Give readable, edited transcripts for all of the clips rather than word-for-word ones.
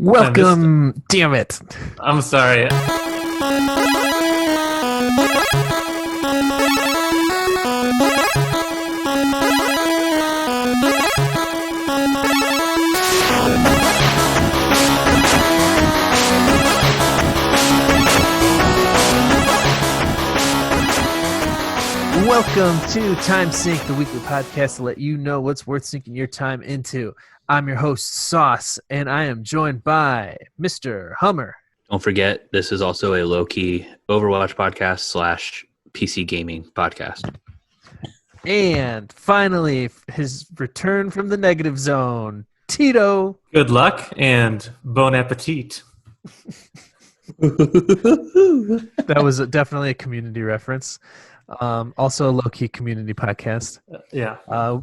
Welcome, damn it. I'm sorry. Welcome to Timesink, the weekly podcast to let you know what's worth sinking your time into. I'm your host, Sauce, and I am joined by Mr. Hummer. Don't forget, this is also a low-key Overwatch podcast / PC gaming podcast. And finally, his return from the negative zone, Tito. Good luck and bon appetit. That was definitely a community reference. Also a low-key community podcast.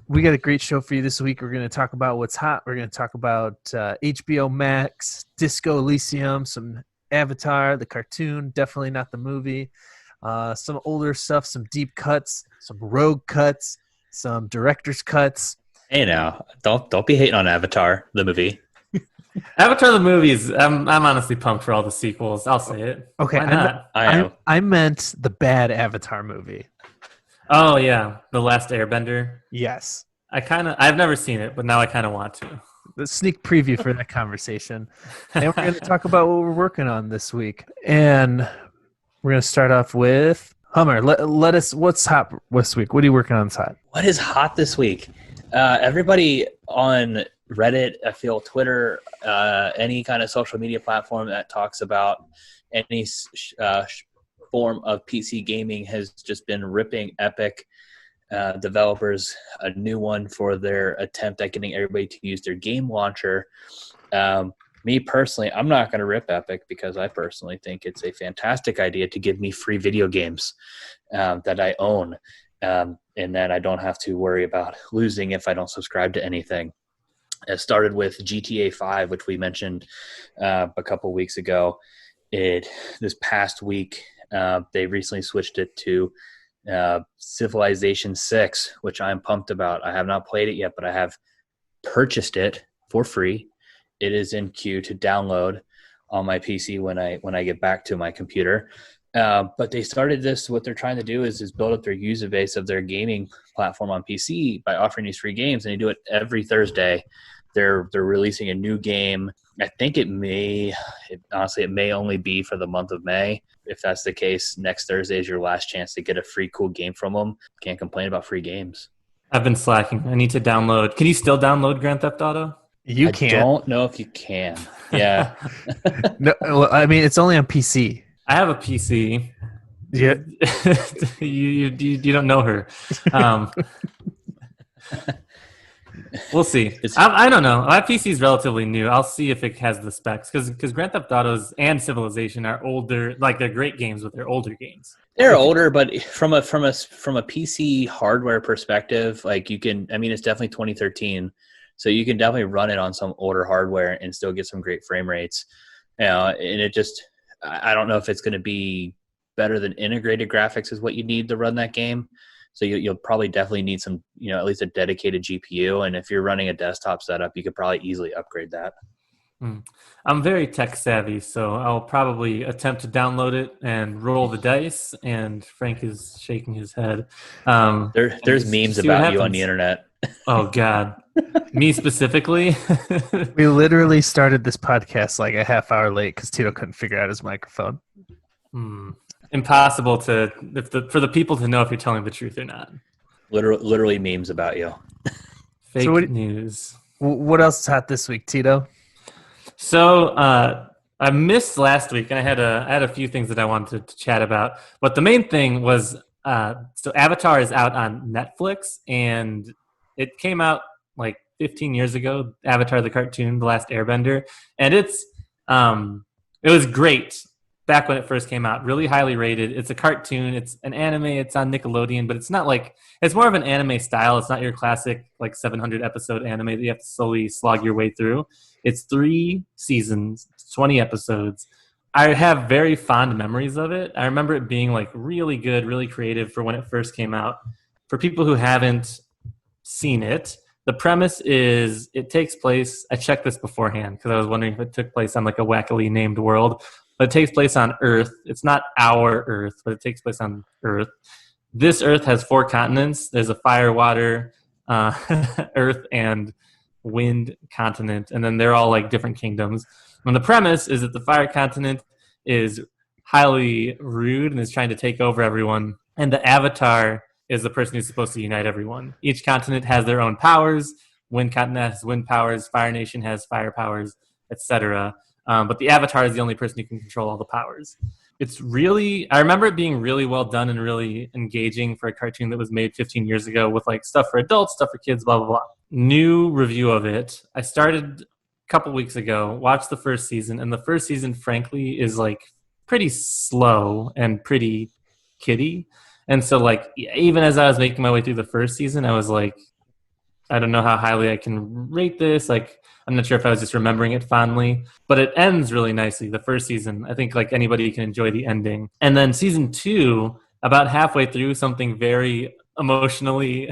We got a great show for you this week. We're going to talk about what's hot. We're going to talk about HBO MAX, Disco Elysium, some Avatar, the cartoon, definitely not the movie, some older stuff, some deep cuts, some rogue cuts, some director's cuts. Hey now, don't be hating on Avatar, the movie. Avatar the movies, I'm honestly pumped for all the sequels. I'll say it. Okay, I meant the bad Avatar movie. Oh yeah, The Last Airbender. Yes. I've never seen it, but now I kind of want to. The sneak preview for that conversation. And we're going to talk about what we're working on this week. And we're going to start off with Hummer. Let us, what's hot this week? What are you working on that's hot? What is hot this week? Everybody on Reddit, I feel Twitter, any kind of social media platform that talks about any form of PC gaming has just been ripping Epic developers a new one for their attempt at getting everybody to use their game launcher. Me personally, I'm not going to rip Epic because I personally think it's a fantastic idea to give me free video games that I own, and then I don't have to worry about losing if I don't subscribe to anything. It started with GTA 5, which we mentioned a couple weeks ago. This past week, they recently switched it to Civilization 6, which I'm pumped about. I have not played it yet, but I have purchased it for free. It is in queue to download on my PC when I get back to my computer. But they started this. What they're trying to do is build up their user base of their gaming platform on PC by offering these free games, and they do it every Thursday. They're releasing a new game. I think it may only be for the month of May. If that's the case, next Thursday is your last chance to get a free cool game from them. Can't complain about free games. I've been slacking. I need to download. Can you still download Grand Theft Auto? You can't. I don't know if you can. Yeah. No, well, I mean, it's only on PC. I have a PC. Yeah. you don't know her. We'll see. I don't know. My PC is relatively new. I'll see if it has the specs because Grand Theft Autos and Civilization are older. Like they're great games, but they're older games. They're older, but from a PC hardware perspective, like you can. I mean, it's definitely 2013, so you can definitely run it on some older hardware and still get some great frame rates. And it just. I don't know if it's going to be better than integrated graphics is what you need to run that game. So you'll probably definitely need some, at least a dedicated GPU. And if you're running a desktop setup, you could probably easily upgrade that. I'm very tech savvy, so I'll probably attempt to download it and roll the dice. And Frank is shaking his head. There's memes about you on the internet. Oh, God. Me specifically? We literally started this podcast like a half hour late because Tito couldn't figure out his microphone. Impossible for the people to know if you're telling the truth or not. Literally memes about you. Fake news. What else is hot this week, Tito? So I missed last week, and I had a few things that I wanted to chat about. But the main thing was so Avatar is out on Netflix, and it came out like 15 years ago, Avatar the cartoon, The Last Airbender. And it was great back when it first came out, really highly rated. It's a cartoon, it's an anime, it's on Nickelodeon, but it's not like, it's more of an anime style. It's not your classic like 700 episode anime that you have to slowly slog your way through. It's 3 seasons, 20 episodes. I have very fond memories of it. I remember it being like really good, really creative for when it first came out. For people who haven't seen it, The premise is it takes place. I checked this beforehand because I was wondering if it took place on like a wackily named world, but it takes place on Earth. It's not our Earth, but it takes place on Earth. This Earth has 4 continents. There's a fire, water, earth, and wind continent, and then they're all like different kingdoms. And the premise is that the fire continent is highly rude and is trying to take over everyone, and the avatar is the person who's supposed to unite everyone. Each continent has their own powers. Wind continent has wind powers. Fire nation has fire powers, etc. But the avatar is the only person who can control all the powers. It's really, I remember it being really well done and really engaging for a cartoon that was made 15 years ago with like stuff for adults, stuff for kids, blah, blah, blah. New review of it. I started a couple weeks ago, watched the first season, and the first season, frankly, is like pretty slow and pretty kiddie. And so like, even as I was making my way through the first season, I was like, I don't know how highly I can rate this. Like, I'm not sure if I was just remembering it fondly, but it ends really nicely. The first season, I think like anybody can enjoy the ending. And then season 2, about halfway through, something very emotionally,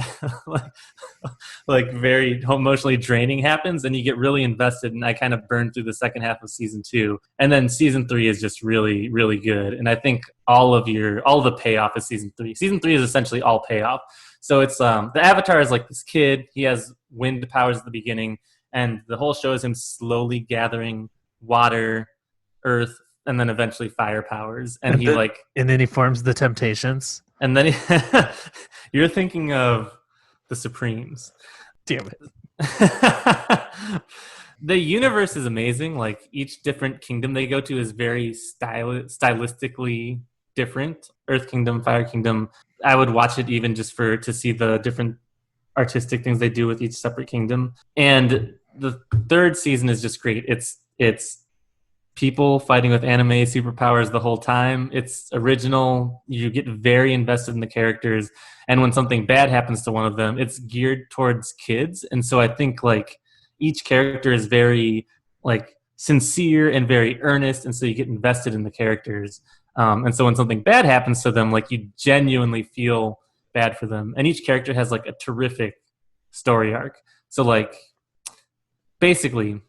like very emotionally draining happens, and you get really invested. And I kind of burned through the second half of season 2, and then season 3 is just really, really good. And I think all the payoff is season 3. Season 3 is essentially all payoff. So it's the avatar is like this kid. He has wind powers at the beginning, and the whole show is him slowly gathering water, earth, and then eventually fire powers. And then he forms the Temptations. And then you're thinking of the Supremes. Damn it. The universe is amazing. Like each different kingdom they go to is very stylistically different. Earth Kingdom, Fire Kingdom. I would watch it even just to see the different artistic things they do with each separate kingdom. And the third season is just great. It's people fighting with anime superpowers the whole time. It's original. You get very invested in the characters. And when something bad happens to one of them, it's geared towards kids. And so I think like each character is very like sincere and very earnest. And so you get invested in the characters. And so when something bad happens to them, like you genuinely feel bad for them. And each character has like a terrific story arc. So like basically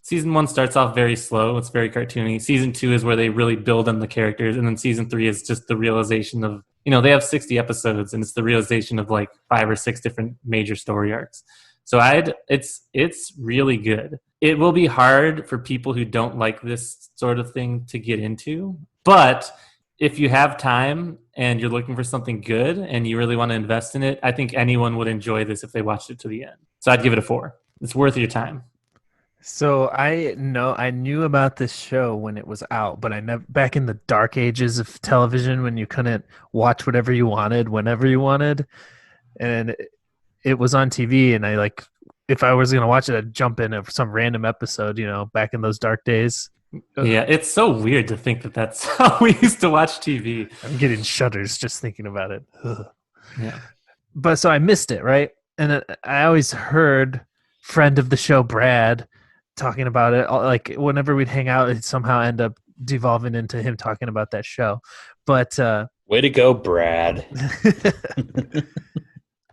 season 1 starts off very slow. It's very cartoony. Season 2 is where they really build on the characters. And then season 3 is just the realization of, they have 60 episodes, and it's the realization of like 5 or 6 different major story arcs. So it's really good. It will be hard for people who don't like this sort of thing to get into. But if you have time and you're looking for something good and you really want to invest in it, I think anyone would enjoy this if they watched it to the end. So I'd give it a 4. It's worth your time. So I knew about this show when it was out, but I never, back in the dark ages of television when you couldn't watch whatever you wanted whenever you wanted, and it was on TV, and I like, if I was going to watch it, I'd jump in at some random episode, back in those dark days. Yeah, it's so weird to think that that's how we used to watch TV. I'm getting shudders just thinking about it. Ugh. Yeah. But so I missed it, right? And I always heard friend of the show, Brad, talking about it. Like whenever we'd hang out, it'd somehow end up devolving into him talking about that show. But way to go, Brad.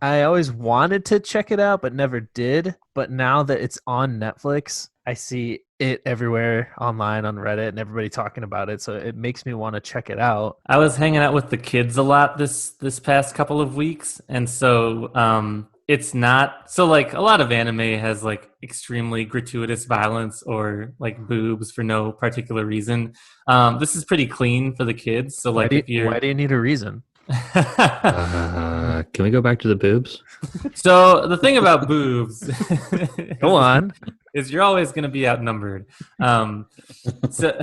I always wanted to check it out, but never did. But now that it's on Netflix, I see it everywhere online on Reddit and everybody talking about it. So it makes me want to check it out. I was hanging out with the kids a lot this past couple of weeks. And so it's not, so like a lot of anime has like extremely gratuitous violence or like boobs for no particular reason. This is pretty clean for the kids. So like why do you need a reason? Can we go back to the boobs? So the thing about boobs, go on, is you're always going to be outnumbered. So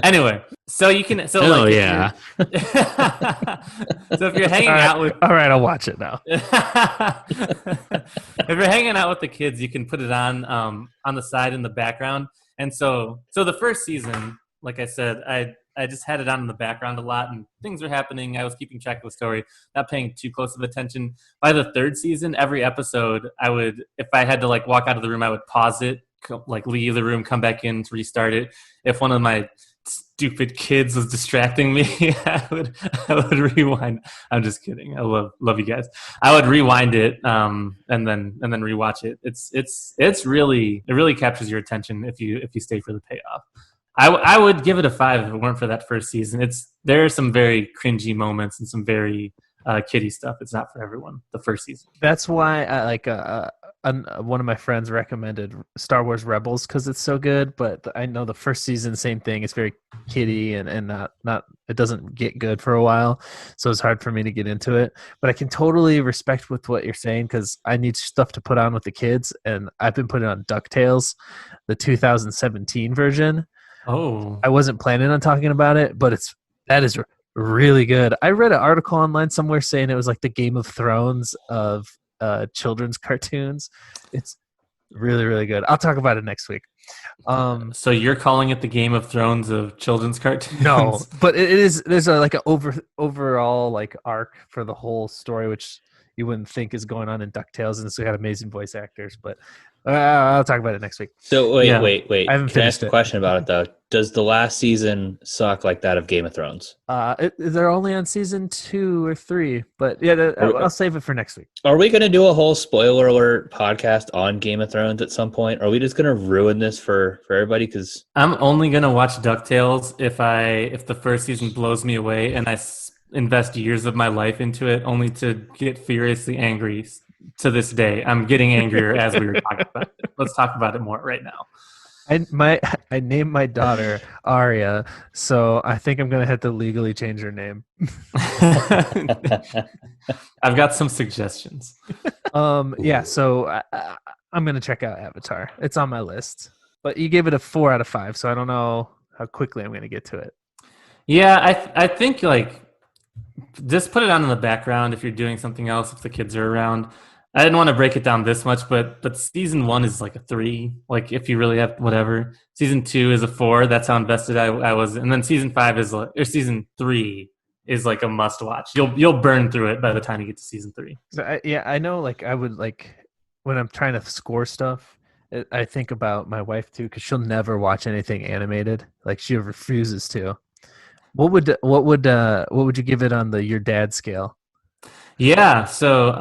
anyway, so you can. So oh yeah. So if you're hanging out with, all right, I'll watch it now. If you're hanging out with the kids, you can put it on the side in the background. And so the first season, like I said, I just had it on in the background a lot, and things were happening. I was keeping track of the story, not paying too close of attention. By the third season, every episode, I would, if I had to like walk out of the room, I would pause it, like leave the room, come back in to restart it. If one of my stupid kids was distracting me, I would rewind. I'm just kidding. I love you guys. I would rewind it and then rewatch it. It really captures your attention if you stay for the payoff. I would give it a 5 if it weren't for that first season. There are some very cringy moments and some very kiddie stuff. It's not for everyone. The first season. That's why I one of my friends recommended Star Wars Rebels because it's so good. But I know the first season, same thing. It's very kiddie and not. It doesn't get good for a while, so it's hard for me to get into it. But I can totally respect with what you're saying because I need stuff to put on with the kids, and I've been putting on DuckTales, the 2017 version. Oh, I wasn't planning on talking about it, but that is really good. I read an article online somewhere saying it was like the Game of Thrones of children's cartoons. It's really, really good. I'll talk about it next week. So you're calling it the Game of Thrones of children's cartoons? No, but it is. There's like an overall like arc for the whole story, which you wouldn't think is going on in DuckTales, and it's got amazing voice actors. But I'll talk about it next week. So wait. I haven't Can I ask finished a question about it though? Does the last season suck like that of Game of Thrones? They're only on season 2 or 3, but yeah, I'll save it for next week. Are we going to do a whole spoiler alert podcast on Game of Thrones at some point? Are we just going to ruin this for everybody? Because I'm only gonna watch DuckTales if the first season blows me away and I invest years of my life into it, only to get furiously angry. To this day, I'm getting angrier as we were talking about it. Let's talk about it more right now. I named my daughter Aria, so I think I'm gonna have to legally change her name. I've got some suggestions. Yeah, so I'm gonna check out Avatar. It's on my list, but you gave it a 4 out of 5, so I don't know how quickly I'm gonna get to it. Yeah, I think like just put it on in the background if you're doing something else, if the kids are around. I didn't want to break it down this much, but season 1 is like a 3. Like if you really have whatever. Season 2 is a 4. That's how invested I was. And then season season 3 is like a must watch. You'll burn through it by the time you get to season 3. So I know. Like I would like when I'm trying to score stuff. I think about my wife too because she'll never watch anything animated. Like she refuses to. What would you give it on the your dad scale? Yeah, so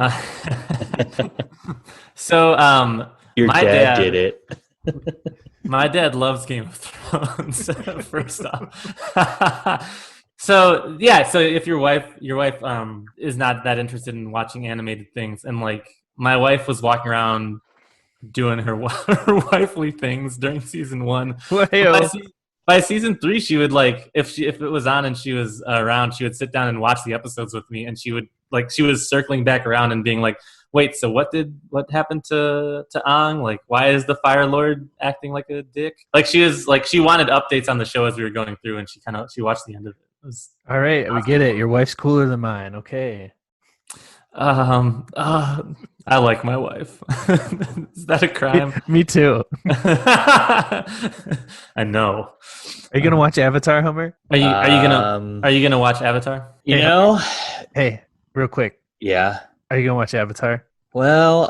your my dad did it. My dad loves Game of Thrones. First off, so if your wife is not that interested in watching animated things, and like my wife was walking around doing her wifely things during season 1. By season 3, she would like if it was on and she was around, she would sit down and watch the episodes with me, and she was circling back around and being like, "Wait, so what happened to Aang? Like, why is the Fire Lord acting like a dick?" Like she wanted updates on the show as we were going through, and she watched the end of it. All right, awesome. We get it. Your wife's cooler than mine. Okay. I like my wife. Is that a crime? Me too. I know. Are you gonna watch Avatar, Homer? Are you gonna watch Avatar? Hey, real quick. Yeah. Are you gonna watch Avatar? Well,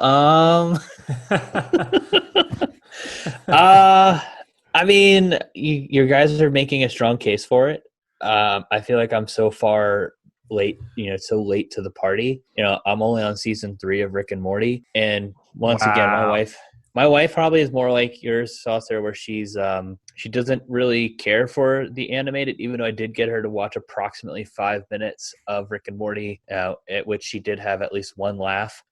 I mean, you guys are making a strong case for it. I feel like I'm so far late to the party. I'm only on season 3 of Rick and Morty, and once again, my wife probably is more like yours, Saucer, where she doesn't really care for the animated, even though I did get her to watch approximately 5 minutes of Rick and Morty, at which she did have at least one laugh.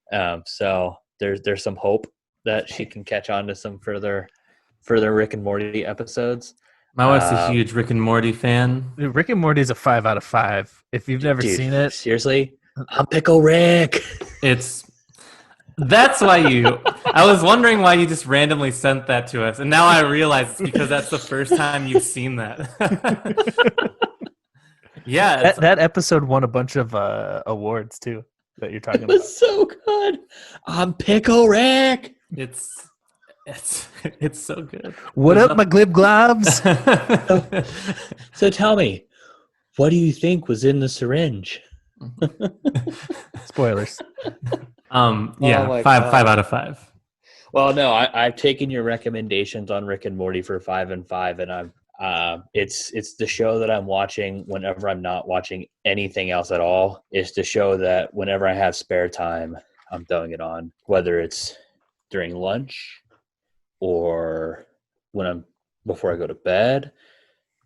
So there's some hope that she can catch on to some further Rick and Morty episodes. My wife's a huge Rick and Morty fan. Rick and Morty is a 5 out of 5. If you've never seen it, seriously, I'm Pickle Rick. That's why I was wondering why you just randomly sent that to us, and now I realize it's because that's the first time you've seen that. Yeah, that episode won a bunch of awards too that you're talking about. It was so good. I'm Pickle Rick. It's so good. What up, my glib globs? So tell me, what do you think was in the syringe? Spoilers. Yeah, 5 out of 5. Well, no, I've taken your recommendations on Rick and Morty for 5 and 5, and It's the show that I'm watching whenever I'm not watching anything else at all. It's the show that whenever I have spare time, I'm throwing it on, whether it's during lunch or before I go to bed,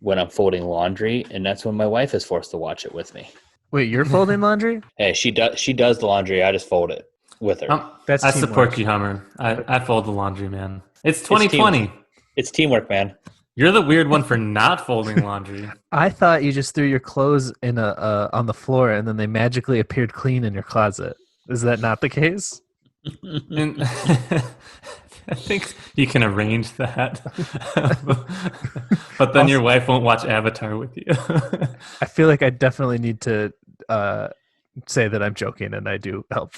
when I'm folding laundry, and that's when my wife is forced to watch it with me. Wait, you're folding laundry? Hey, she does the laundry. I just fold it with her. I support you, Hummer. I fold the laundry, man. It's 2020. It's teamwork, man. You're the weird one for not folding laundry. I thought you just threw your clothes in on the floor and then they magically appeared clean in your closet. Is that not the case? And I think you can arrange that. But then your wife won't watch Avatar with you. I feel like I definitely need to say that I'm joking and I do help.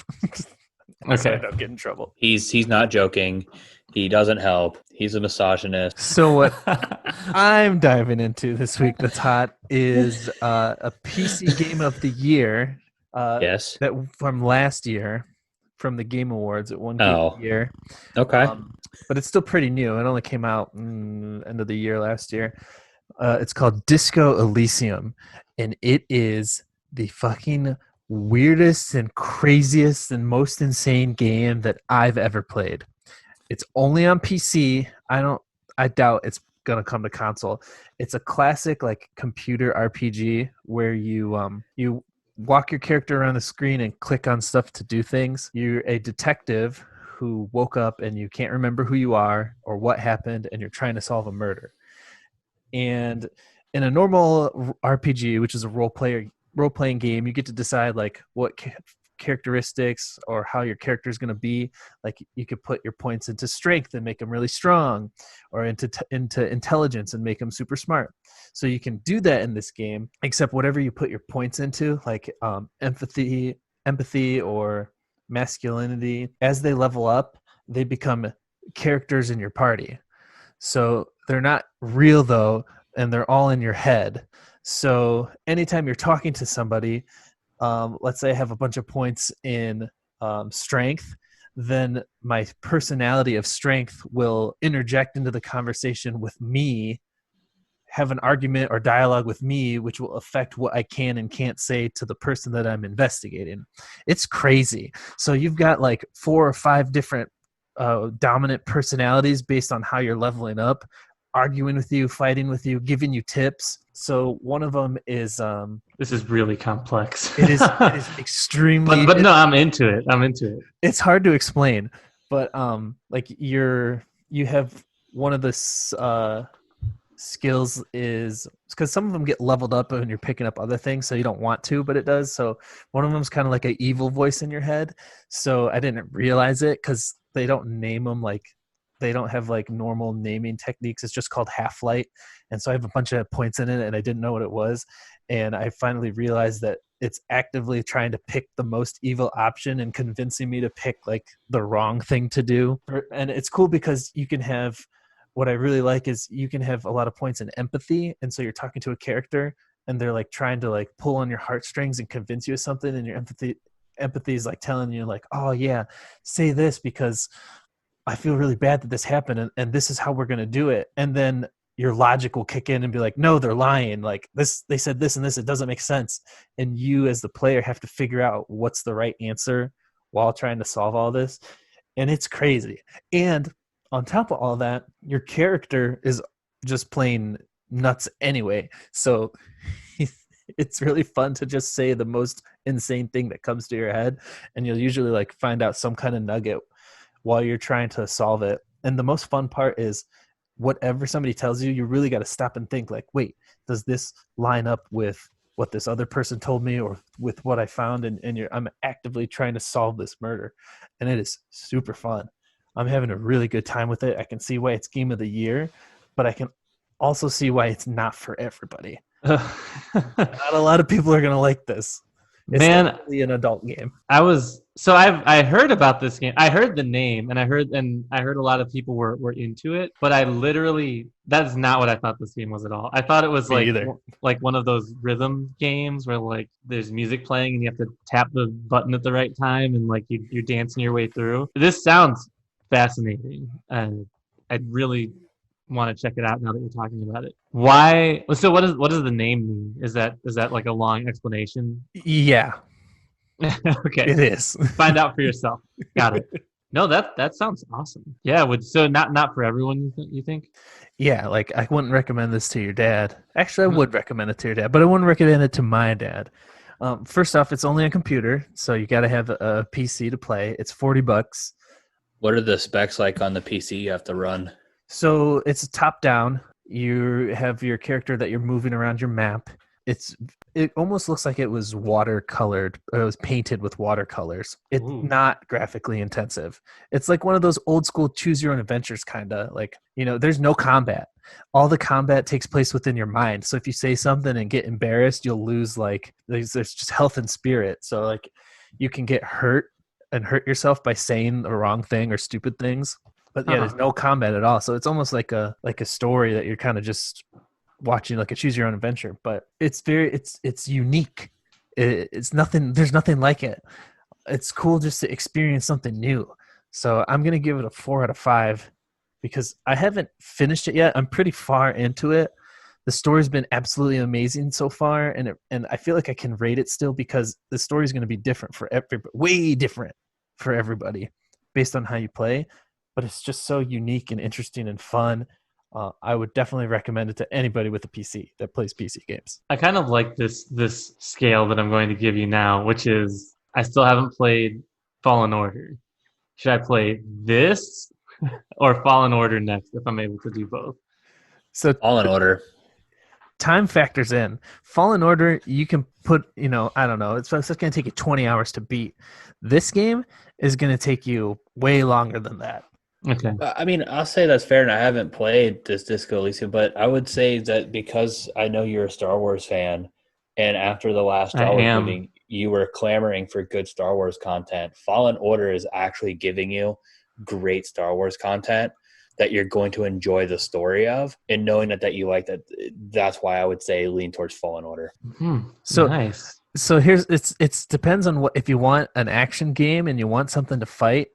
Okay. So I don't get in trouble. He's not joking. He doesn't help. He's a misogynist. So what I'm diving into this week that's hot is a PC game of the year. Yes. That from last year, from the Game Awards. It won Game of the Year. Okay. But it's still pretty new. It only came out end of the year last year. It's called Disco Elysium, and it is the fucking weirdest and craziest and most insane game that I've ever played. It's only on PC. I doubt it's gonna come to console. It's a classic like computer RPG where you walk your character around the screen and click on stuff to do things. You're a detective who woke up and you can't remember who you are or what happened, and you're trying to solve a murder. And in a normal RPG, which is a role-playing game, you get to decide like what characteristics or how your character is going to be. Like you could put your points into strength and make them really strong, or into intelligence and make them super smart. So you can do that in this game, except whatever you put your points into, like empathy or masculinity, as they level up, they become characters in your party. So they're not real though, and they're all in your head. So anytime you're talking to somebody, let's say I have a bunch of points in strength, then my personality of strength will interject into the conversation with me, have an argument or dialogue with me, which will affect what I can and can't say to the person that I'm investigating. It's crazy. So you've got like 4 or 5 different dominant personalities based on how you're leveling up, arguing with you, fighting with you, giving you tips. So one of them is this is really complex. It is extremely but no, I'm into it. It's hard to explain, but like you have one of the skills is because some of them get leveled up when you're picking up other things, so you don't want to, but it does. So one of them is kind of like an evil voice in your head. So I didn't realize it because they don't name them, like they don't have like normal naming techniques. It's just called Half-Light. And so I have a bunch of points in it and I didn't know what it was. And I finally realized that it's actively trying to pick the most evil option and convincing me to pick like the wrong thing to do. And it's cool because you can have, what I really like is you can have a lot of points in empathy. And so you're talking to a character and they're like trying to like pull on your heartstrings and convince you of something. And your empathy is like telling you like, oh yeah, say this because I feel really bad that this happened, and this is how we're going to do it. And then your logic will kick in and be like, no, they're lying. Like this, they said this and this, it doesn't make sense. And you as the player have to figure out what's the right answer while trying to solve all this. And it's crazy. And on top of all that, your character is just plain nuts anyway. So it's really fun to just say the most insane thing that comes to your head. And you'll usually like find out some kind of nugget while you're trying to solve it. And the most fun part is whatever somebody tells you, you really got to stop and think like, wait, does this line up with what this other person told me or with what I found? And I'm actively trying to solve this murder. And it is super fun. I'm having a really good time with it. I can see why it's game of the year, but I can also see why it's not for everybody. Not a lot of people are going to like this. It's definitely an adult game. I heard about this game. I heard the name and I heard a lot of people were into it, but that's not what I thought this game was at all. I thought it was like one of those rhythm games where like there's music playing and you have to tap the button at the right time and like you're dancing your way through. This sounds fascinating. And I really want to check it out now that you're talking about it. Why? So what does the name mean? Is that like a long explanation? Yeah, Okay, it is. find out for yourself. Got it. No, that sounds awesome. Yeah, so not for everyone. You think? Yeah, like I wouldn't recommend this to your dad. Actually, I would recommend it to your dad, but I wouldn't recommend it to my dad. First off, it's only a computer, so you got to have a PC to play. It's $40. What are the specs like on the PC you have to run? So it's top down. You have your character that you're moving around your map. It almost looks like it was watercolored. Or it was painted with watercolors. It's not graphically intensive. It's like one of those old school choose your own adventures kind of like, there's no combat. All the combat takes place within your mind. So if you say something and get embarrassed, you'll lose there's just health and spirit. So like you can get hurt and hurt yourself by saying the wrong thing or stupid things. But yeah, there's no combat at all. So it's almost like a story that you're kind of just watching, like a choose your own adventure. But it's unique. It's nothing. There's nothing like it. It's cool just to experience something new. So I'm gonna give it a 4 out of 5 because I haven't finished it yet. I'm pretty far into it. The story's been absolutely amazing so far, and I feel like I can rate it still because the story's going to be different for everybody, way different for everybody based on how you play. But it's just so unique and interesting and fun. I would definitely recommend it to anybody with a PC that plays PC games. I kind of like this scale that I'm going to give you now, which is I still haven't played Fallen Order. Should I play this or Fallen Order next if I'm able to do both? So Fallen Order. Time factors in. Fallen Order, you can put, I don't know, it's going to take you 20 hours to beat. This game is going to take you way longer than that. Okay. I mean, I'll say that's fair, and I haven't played this Disco Elysium, but I would say that because I know you're a Star Wars fan, and after the last Star Wars movie, you were clamoring for good Star Wars content. Fallen Order is actually giving you great Star Wars content that you're going to enjoy the story of, and knowing that you like that, that's why I would say lean towards Fallen Order. So nice. So it's depends on what, if you want an action game and you want something to fight,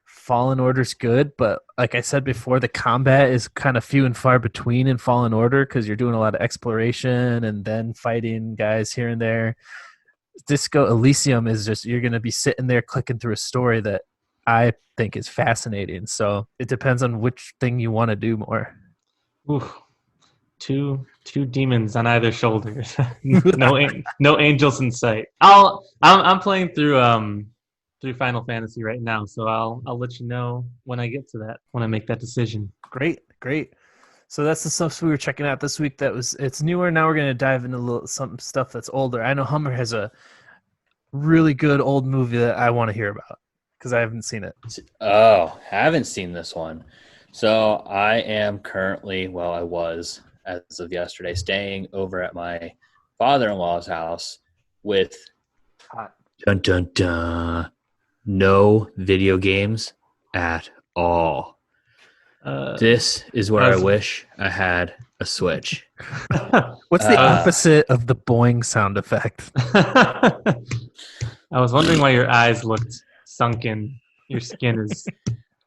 Fallen Order's good, but like I said before, the combat is kind of few and far between in Fallen Order because you're doing a lot of exploration and then fighting guys here and there. Disco Elysium is just, you're going to be sitting there clicking through a story that I think is fascinating. So it depends on which thing you want to do more. Ooh, two demons on either shoulder. no angels in sight. I'm playing through Final Fantasy right now, so I'll let you know when I get to that, when I make that decision. Great. So that's the stuff we were checking out this week. It's newer. Now we're going to dive into some stuff that's older. I know Hummer has a really good old movie that I want to hear about because I haven't seen it. Oh, haven't seen this one. So I am currently, I was as of yesterday, staying over at my father-in-law's house with dun dun dun. No video games at all. This is where I wish I had a Switch. What's the opposite of the boing sound effect? I was wondering why your eyes looked sunken. Your skin is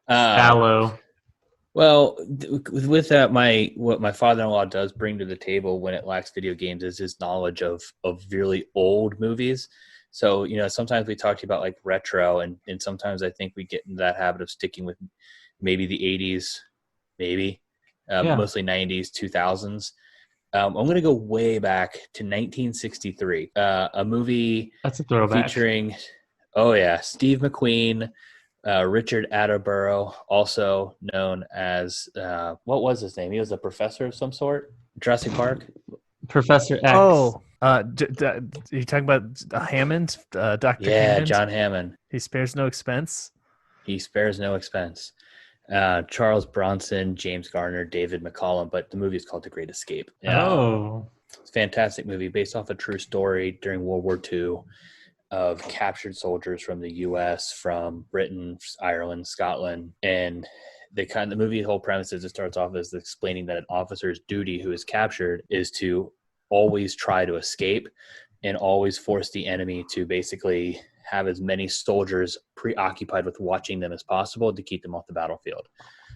shallow. Well, with that, what my father-in-law does bring to the table when it lacks video games is his knowledge of really old movies. So, sometimes we talk about like retro and sometimes I think we get into that habit of sticking with maybe the 80s, mostly 90s, 2000s. I'm going to go way back to 1963, a movie that's a throwback featuring, Steve McQueen, Richard Attenborough, also known as, what was his name? He was a professor of some sort, Jurassic Park. Professor X. Oh, you talking about Hammond, Dr. Hammond? John Hammond. He spares no expense. Charles Bronson, James Garner, David McCallum, but the movie is called The Great Escape. It's a fantastic movie based off a true story during World War II of captured soldiers from the U.S., from Britain, Ireland, Scotland, and the movie whole premise is it starts off as explaining that an officer's duty who is captured is to always try to escape and always force the enemy to basically have as many soldiers preoccupied with watching them as possible to keep them off the battlefield.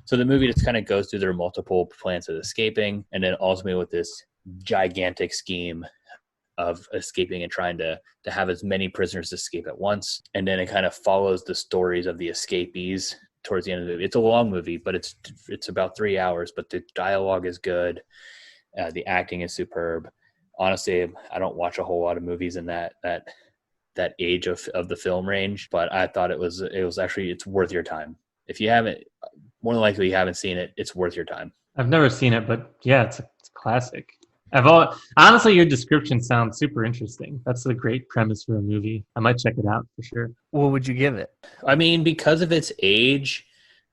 So the movie just kind of goes through their multiple plans of escaping, and then ultimately with this gigantic scheme of escaping and trying to have as many prisoners escape at once. And then it kind of follows the stories of the escapees towards the end of the movie. It's a long movie, but it's about 3 hours, but the dialogue is good. The acting is superb. Honestly, I don't watch a whole lot of movies in that age of the film range, but I thought it was actually, it's worth your time. If you haven't, more than likely you haven't seen it, it's worth your time. I've never seen it, but yeah, it's a classic. Honestly, your description sounds super interesting. That's a great premise for a movie. I might check it out for sure. What would you give it? I mean, because of its age,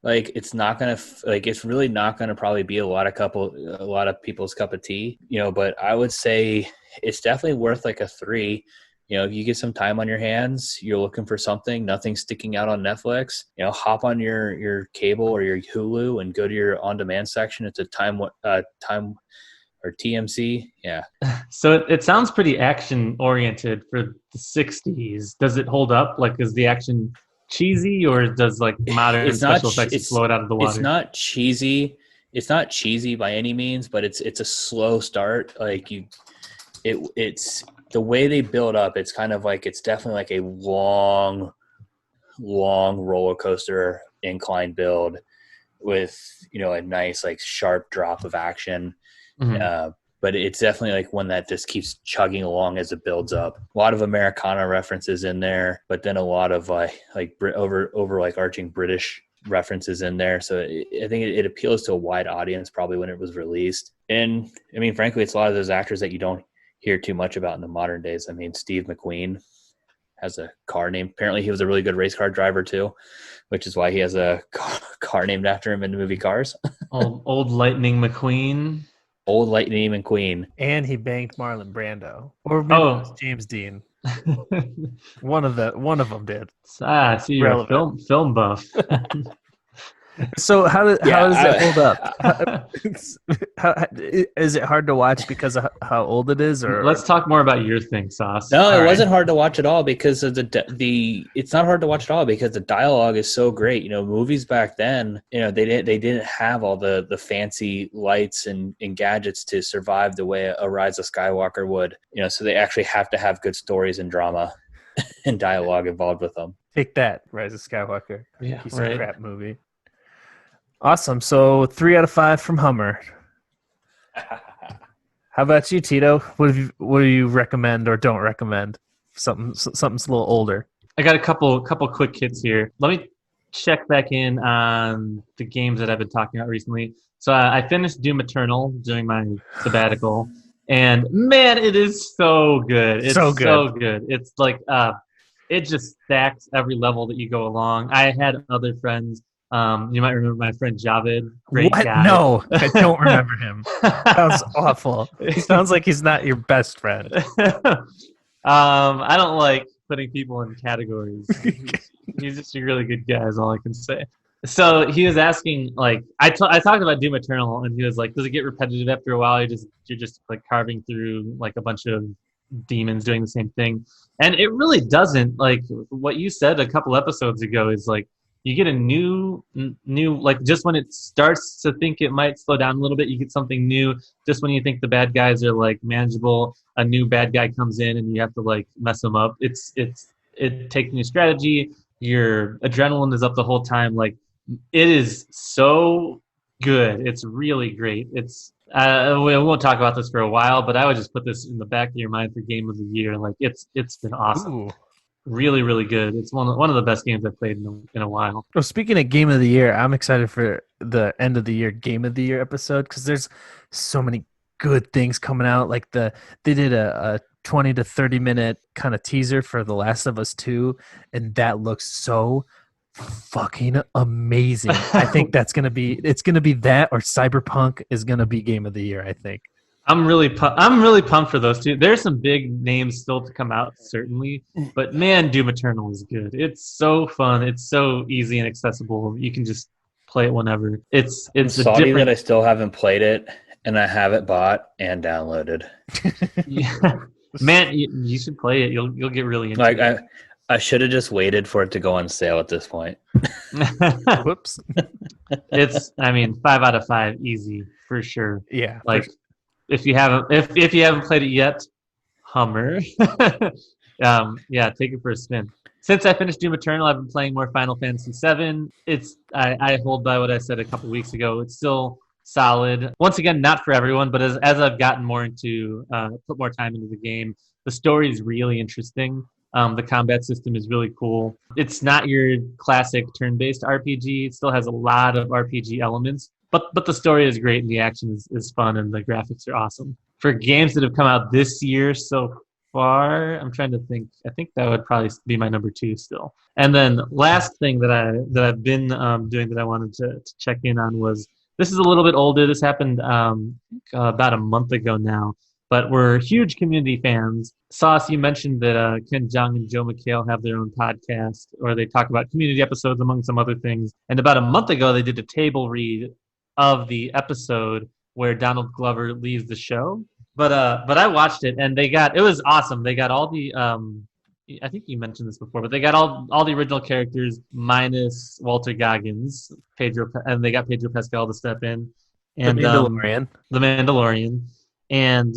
like it's not gonna it's really not gonna probably be a lot of people's cup of tea, But I would say it's definitely worth like a 3. If you get some time on your hands, you're looking for something, nothing sticking out on Netflix, hop on your cable or your Hulu and go to your on-demand section. It's a time or TMC. Yeah. So it sounds pretty action oriented for the 60s. Does it hold up? Like, is the action cheesy, or does like modern special effects blow it out of the water? It's not cheesy. It's not cheesy by any means, but it's a slow start. Like it's the way they build up. It's kind of like, it's definitely like a long roller coaster incline build with, a nice like sharp drop of action. Mm-hmm. But it's definitely like one that just keeps chugging along as it builds up. A lot of Americana references in there, but then a lot of like overarching British references in there. So I think it appeals to a wide audience probably when it was released. And I mean, frankly, it's a lot of those actors that you don't hear too much about in the modern days. I mean, Steve McQueen has a car named, apparently he was a really good race car driver too, which is why he has a car named after him in the movie Cars. Old Lightning McQueen. Old Lightning McQueen. And he banged Marlon Brando. Or maybe it was James Dean. One of them did. So you're a film buff. So how does it hold up? Is it hard to watch because of how old it is? Or let's talk more about your thing, Sauce. No, it wasn't hard to watch at all because of it's not hard to watch at all because the dialogue is so great. Movies back then, they didn't have all the fancy lights and gadgets to survive the way a Rise of Skywalker would. So they actually have to have good stories and drama and dialogue involved with them. Take that, Rise of Skywalker. Yeah, piece of crap movie. Awesome. So 3 out of 5 from Hummer. How about you, Tito? What do you recommend or don't recommend? Something's a little older. I got a couple quick hits here. Let me check back in on the games that I've been talking about recently. So I finished Doom Eternal during my sabbatical, and man, it is so good. It's so good. It's like it just stacks every level that you go along. I had other friends. You might remember my friend Javed. Great guy. No, I don't remember him. Sounds awful. He sounds like he's not your best friend. I don't like putting people in categories. He's just a really good guy is all I can say. So he was asking, like, I talked about Doom Eternal, and he was like, does it get repetitive after a while? You're just like carving through like a bunch of demons doing the same thing. And it really doesn't. Like what you said a couple episodes ago is like, you get a new, like just when it starts to think it might slow down a little bit, you get something new. Just when you think the bad guys are like manageable, a new bad guy comes in and you have to like mess them up. It takes new strategy. Your adrenaline is up the whole time. Like it is so good. It's really great. It's we won't talk about this for a while, but I would just put this in the back of your mind for game of the year. Like it's been awesome. Ooh. Really, really good. It's one of the best games I've played in a while. Well, speaking of Game of the Year, I'm excited for the end of the year Game of the Year episode because there's so many good things coming out. Like they did a 20 to 30 minute kind of teaser for The Last of Us 2, and that looks so fucking amazing. I think it's gonna be that or Cyberpunk is gonna be Game of the Year. I think. I'm really pumped for those two. There's some big names still to come out, certainly, but man, Doom Eternal is good. It's so fun. It's so easy and accessible. You can just play it whenever. It's sorry that I still haven't played it, and I have it bought and downloaded. Yeah. Man, you should play it. You'll get really into it. I should have just waited for it to go on sale at this point. Whoops. It's, I mean, 5 out of 5, easy for sure. Yeah. Like, if you haven't played it yet, Hummer. Yeah, take it for a spin. Since I finished Doom Eternal, I've been playing more Final Fantasy VII. I hold by what I said a couple weeks ago. It's still solid. Once again, not for everyone, but as I've gotten more into, put more time into the game, the story is really interesting. The combat system is really cool. It's not your classic turn-based RPG. It still has a lot of RPG elements, but the story is great and the action is fun and the graphics are awesome. For games that have come out this year so far, I'm trying to think. I think that would probably be my number 2 still. And then last thing that I've been doing that I wanted to check in on was, this is a little bit older. This happened about a month ago now. But we're huge community fans. Sauce, you mentioned that Ken Jeong and Joe McHale have their own podcast, or they talk about community episodes among some other things. And about a month ago, they did a table read of the episode where Donald Glover leaves the show. But I watched it, and it was awesome. They got all the I think you mentioned this before, but they got all the original characters minus Walter Goggins, and they got Pedro Pascal to step in, and The Mandalorian. The Mandalorian, and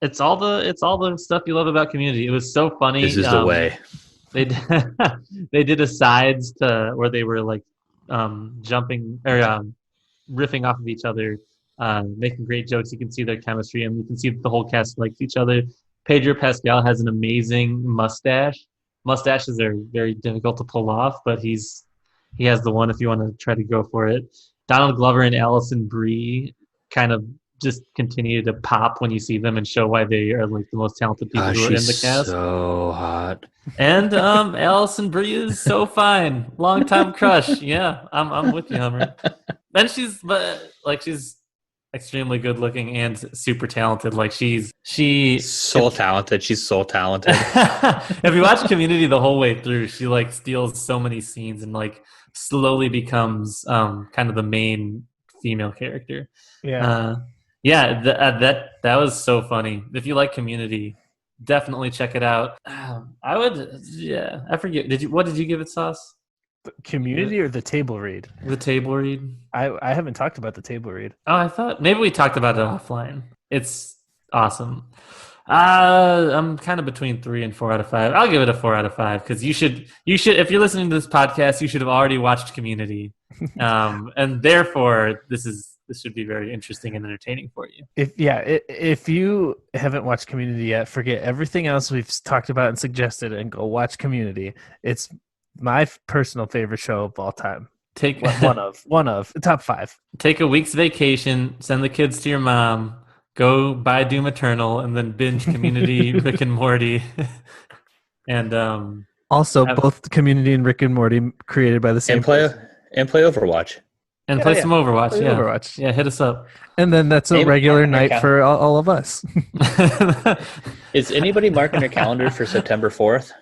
it's all the stuff you love about Community. It was so funny. This is the way. They did asides where they were like jumping or riffing off of each other, making great jokes. You can see their chemistry, and you can see that the whole cast likes each other. Pedro Pascal has an amazing mustache. Mustaches are very difficult to pull off, but he has the one if you want to try to go for it. Donald Glover and Alison Brie kind of just continue to pop when you see them and show why they are like the most talented people who are in the cast. So hot. And Alison Brie is so fine. Long-time crush. Yeah, I'm with you, Hummer. And she's extremely good looking and super talented. Like she's talented. She's so talented. If you watch Community the whole way through, she like steals so many scenes and like slowly becomes kind of the main female character. Yeah. That was so funny. If you like Community, definitely check it out. I would. Yeah, I forget. What did you give it, Sauce? Community or the table read? The table read. I haven't talked about the table read. Oh, I thought maybe we talked about it offline. It's awesome. I'm kind of between 3 and 4 out of 5. I'll give it a 4 out of 5 because you should if you're listening to this podcast, you should have already watched Community, and therefore this should be very interesting and entertaining for you. If you haven't watched Community yet, forget everything else we've talked about and suggested and go watch Community. It's my personal favorite show of all time. One of top 5. Take a week's vacation, send the kids to your mom, go buy Doom Eternal, and then binge Community, Rick and Morty, and also both Community and Rick and Morty created by the same person. And play Overwatch. And play some Overwatch. Play Overwatch. Yeah, hit us up. And then that's a regular night for all of us. Is anybody marking their calendar for September 4th?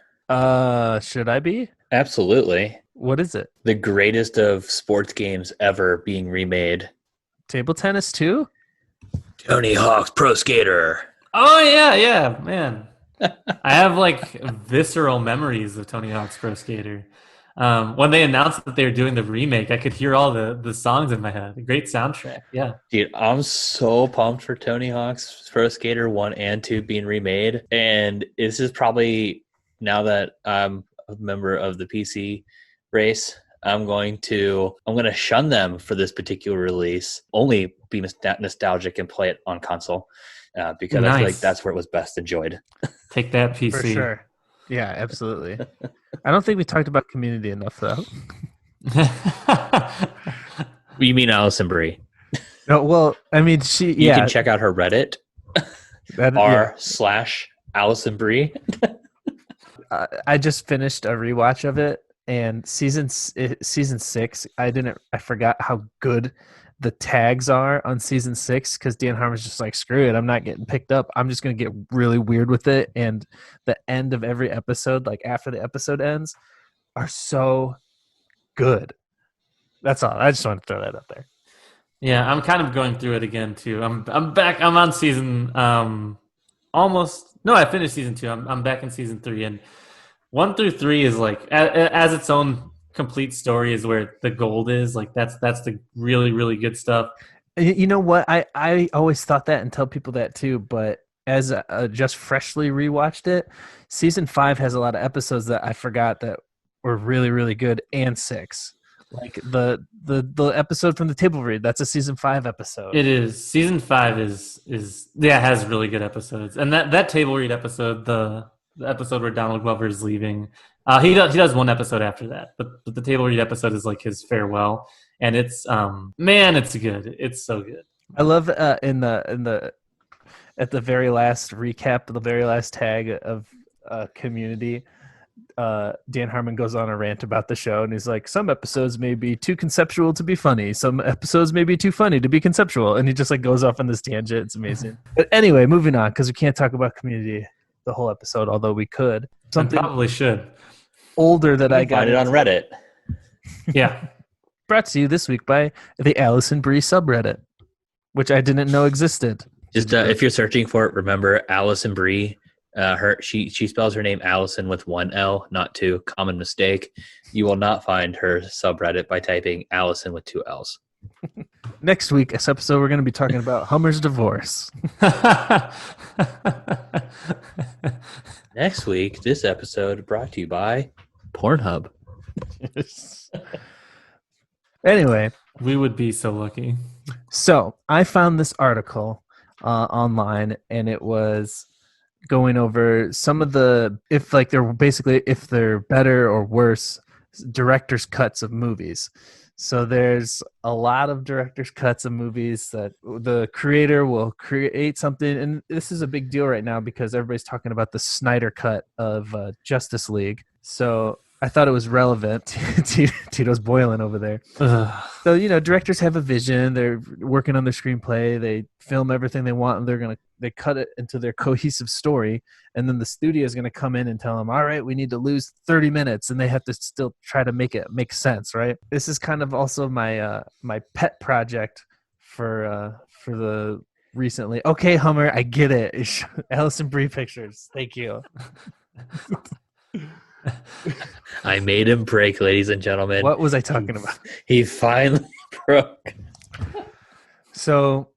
Should I be? Absolutely. What is it? The greatest of sports games ever being remade. Table tennis too? Tony Hawk's Pro Skater. Oh yeah, man. I have like visceral memories of Tony Hawk's Pro Skater. When they announced that they were doing the remake, I could hear all the songs in my head. A great soundtrack. Yeah. Dude, I'm so pumped for Tony Hawk's Pro Skater 1 and 2 being remade. And this is probably, now that I'm a member of the PC race, I'm going to shun them for this particular release. Only be nostalgic and play it on console because I feel like that's where it was best enjoyed. Take that, PC. For sure. Yeah, absolutely. I don't think we talked about Community enough, though. You mean Alison Brie? No, well, I mean, You can check out her Reddit, r/Alison Brie. I just finished a rewatch of it, and season 6, I forgot how good the tags are on season 6 because Dan Harmon's just like, screw it, I'm not getting picked up. I'm just going to get really weird with it. And the end of every episode, like after the episode ends, are so good. That's all. I just want to throw that up there. Yeah, I'm kind of going through it again too. I'm back. I'm on season I finished season 2. I'm back in season 3, and 1 through 3 is like as its own complete story is where the gold is. Like that's the really really good stuff. You know what? I always thought that and tell people that too, but as just freshly rewatched it, season 5 has a lot of episodes that I forgot that were really really good, and 6. Like the episode from the table read, that's a season 5 episode. It is. Season 5 is has really good episodes, and that table read episode, the episode where Donald Glover is leaving, he does one episode after that, but the table read episode is like his farewell, and it's man, it's good. It's so good. I love in the at the very last recap, the very last tag of Community, Dan Harmon goes on a rant about the show, and he's like, some episodes may be too conceptual to be funny, some episodes may be too funny to be conceptual, and he just like goes off on this tangent. It's amazing. But anyway, moving on, because we can't talk about Community the whole episode, although we could. Something probably should. Older that I got find it on Reddit. Yeah. Brought to you this week by the Allison Brie subreddit, which I didn't know existed. Just if you're searching for it, remember Allison Brie. She spells her name Allison with 1 L, not 2. Common mistake. You will not find her subreddit by typing Allison with 2 L's. Next week, this episode, we're going to be talking about Hummer's divorce. Next week, this episode brought to you by Pornhub. Anyway, we would be so lucky. So I found this article online, and it was going over some of the if they're better or worse director's cuts of movies. So there's a lot of director's cuts of movies that the creator will create something, and this is a big deal right now because everybody's talking about the Snyder cut of Justice League. So I thought it was relevant. Tito's boiling over there. So, directors have a vision. They're working on their screenplay. They film everything they want, and they cut it into their cohesive story. And then the studio is going to come in and tell them, all right, we need to lose 30 minutes. And they have to still try to make it make sense, right? This is kind of also my my pet project for the recently. Okay, Hummer, I get it. Allison Brie Pictures. Thank you. I made him break, ladies and gentlemen. What was I talking about? He finally broke. So,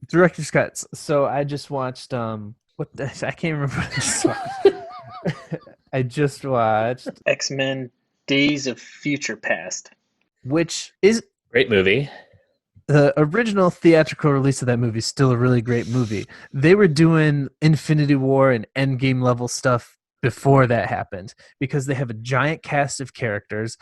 director's cuts. So I just watched I can't remember what I just watched. I just watched X-Men Days of Future Past, which is great movie. The original theatrical release of that movie is still a really great movie. They were doing Infinity War and Endgame level stuff before that happened because they have a giant cast of characters,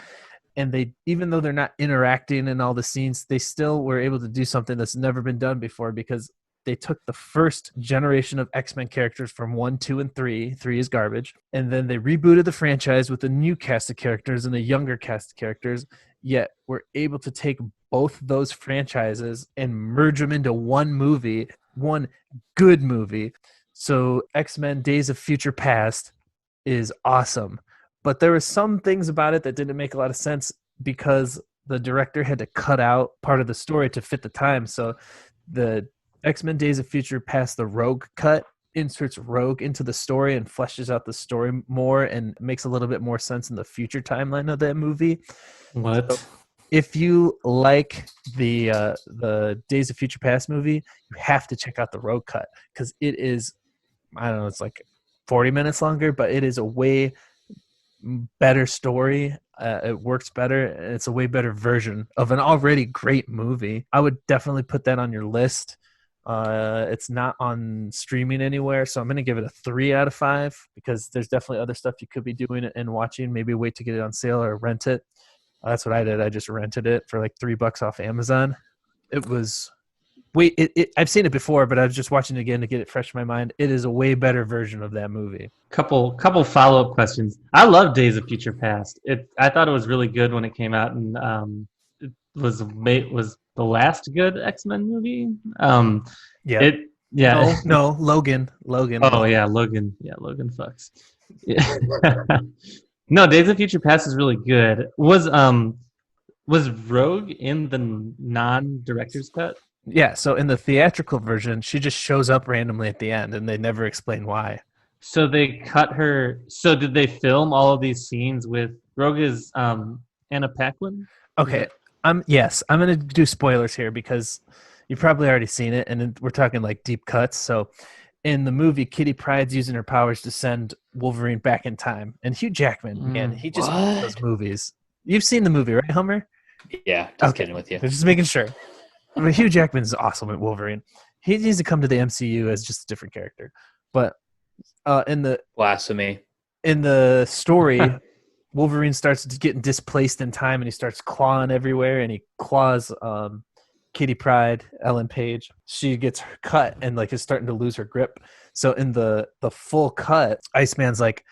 and they, even though they're not interacting in all the scenes, they still were able to do something that's never been done before because they took the first generation of X-Men characters from 1, 2, and 3. 3 is garbage. And then they rebooted the franchise with a new cast of characters and a younger cast of characters, yet were able to take both those franchises and merge them into one movie, one good movie. So X-Men Days of Future Past is awesome, but there were some things about it that didn't make a lot of sense because the director had to cut out part of the story to fit the time. So the X-Men Days of Future Past, the Rogue cut, inserts Rogue into the story and fleshes out the story more and makes a little bit more sense in the future timeline of that movie. What? So if you like the Days of Future Past movie, you have to check out the Rogue cut because it is, I don't know, it's like 40 minutes longer, but it is a way better story. It works better, and it's a way better version of an already great movie. I would definitely put that on your list. It's not on streaming anywhere, so I'm going to give it a 3 out of 5 because there's definitely other stuff you could be doing and watching. Maybe wait to get it on sale or rent it. That's what I did. I just rented it for like $3 off Amazon. It was... I've seen it before, but I was just watching it again to get it fresh in my mind. It is a way better version of that movie. Couple follow-up questions. I love Days of Future Past. I thought it was really good when it came out, and it was the last good X-Men movie. No, Logan. Oh yeah, Logan. Yeah, Logan fucks. Yeah. No, Days of Future Past is really good. Was Rogue in the non-director's cut? Yeah, so in the theatrical version, she just shows up randomly at the end, and they never explain why. So they cut her. So did they film all of these scenes with Rogue is Anna Paquin? Okay, I'm gonna do spoilers here because you've probably already seen it, and we're talking like deep cuts. So in the movie, Kitty Pryde's using her powers to send Wolverine back in time, and Hugh Jackman, man, he just owns those movies. You've seen the movie, right, Hummer? Yeah, just kidding with you. Just making sure. But Hugh Jackman's awesome at Wolverine. He needs to come to the MCU as just a different character. But in the blasphemy, in the story, Wolverine starts getting displaced in time, and he starts clawing everywhere, and he claws Kitty Pryde, Ellen Page. She gets cut and like is starting to lose her grip. So in the full cut, Iceman's like,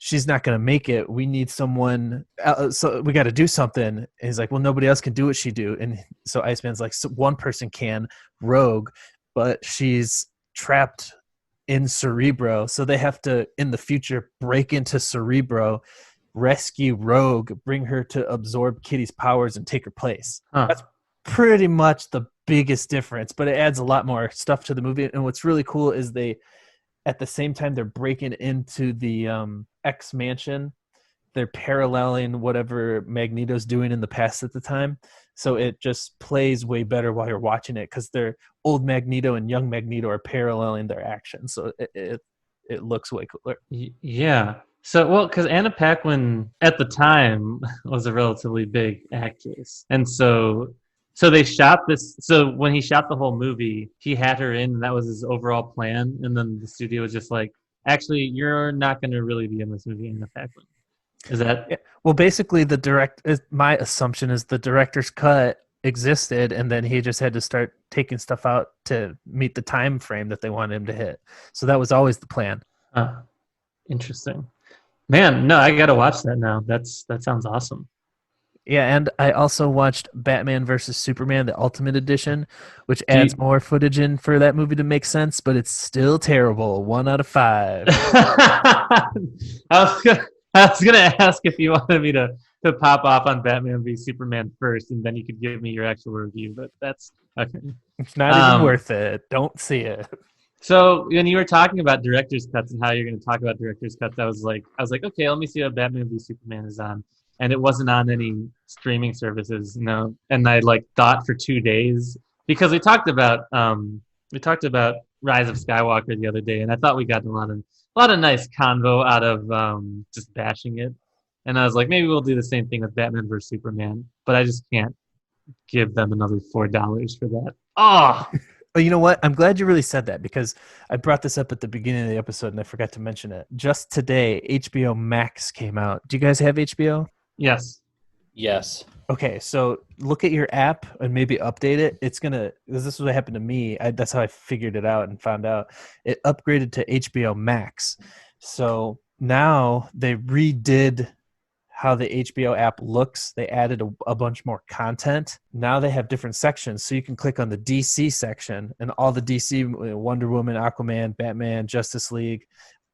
she's not going to make it. We need someone. So we got to do something. And he's like, well, nobody else can do what she do. And so Iceman's like, so one person can, Rogue, but she's trapped in Cerebro. So they have to, in the future, break into Cerebro, rescue Rogue, bring her to absorb Kitty's powers and take her place. That's pretty much the biggest difference, but it adds a lot more stuff to the movie. And what's really cool is they, at the same time they're breaking into the X mansion, they're paralleling whatever Magneto's doing in the past at the time. So it just plays way better while you're watching it because they're old Magneto and young Magneto are paralleling their actions. So it looks way cooler. Yeah. So, well, because Anna Paquin at the time was a relatively big actress. And so they shot this. So when he shot the whole movie, he had her in, and that was his overall plan. And then the studio was just like, actually, you're not going to really be in this movie, Anna Paquin. Is that? Yeah. Well, basically, my assumption is the director's cut existed, and then he just had to start taking stuff out to meet the time frame that they wanted him to hit. So that was always the plan. Interesting. Man, no, I got to watch that now. That sounds awesome. Yeah, and I also watched Batman versus Superman, the Ultimate Edition, which adds more footage in for that movie to make sense, but it's still terrible. 1 out of 5. I was gonna ask if you wanted me to pop off on Batman v Superman first, and then you could give me your actual review. But that's okay. It's not even worth it. Don't see it. So when you were talking about director's cuts and how you're going to talk about director's cuts, I was like, okay, let me see what Batman v Superman is on, and it wasn't on any streaming services, no. And I like thought for 2 days because we talked about Rise of Skywalker the other day, and I thought we got a lot of nice convo out of just bashing it. And I was like, maybe we'll do the same thing with Batman vs Superman, but I just can't give them another $4 for that. Oh. But you know what? I'm glad you really said that because I brought this up at the beginning of the episode and I forgot to mention it. Just today, HBO MAX came out. Do you guys have HBO? Yes. Yes. Okay, so look at your app and maybe update it. It's gonna. This is what happened to me. That's how I figured it out and found out. It upgraded to HBO Max. So now they redid how the HBO app looks. They added a bunch more content. Now they have different sections. So you can click on the DC section and all the DC, Wonder Woman, Aquaman, Batman, Justice League,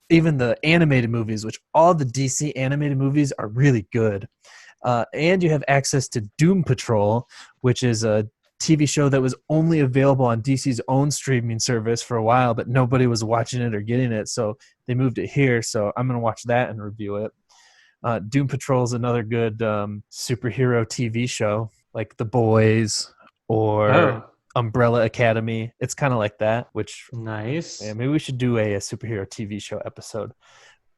even the animated movies, which all the DC animated movies are really good. And you have access to Doom Patrol, which is a TV show that was only available on DC's own streaming service for a while, but nobody was watching it or getting it. So they moved it here. So I'm going to watch that and review it. Doom Patrol is another good superhero TV show, like The Boys or Umbrella Academy. It's kind of like that, which nice. Yeah, maybe we should do a superhero TV show episode.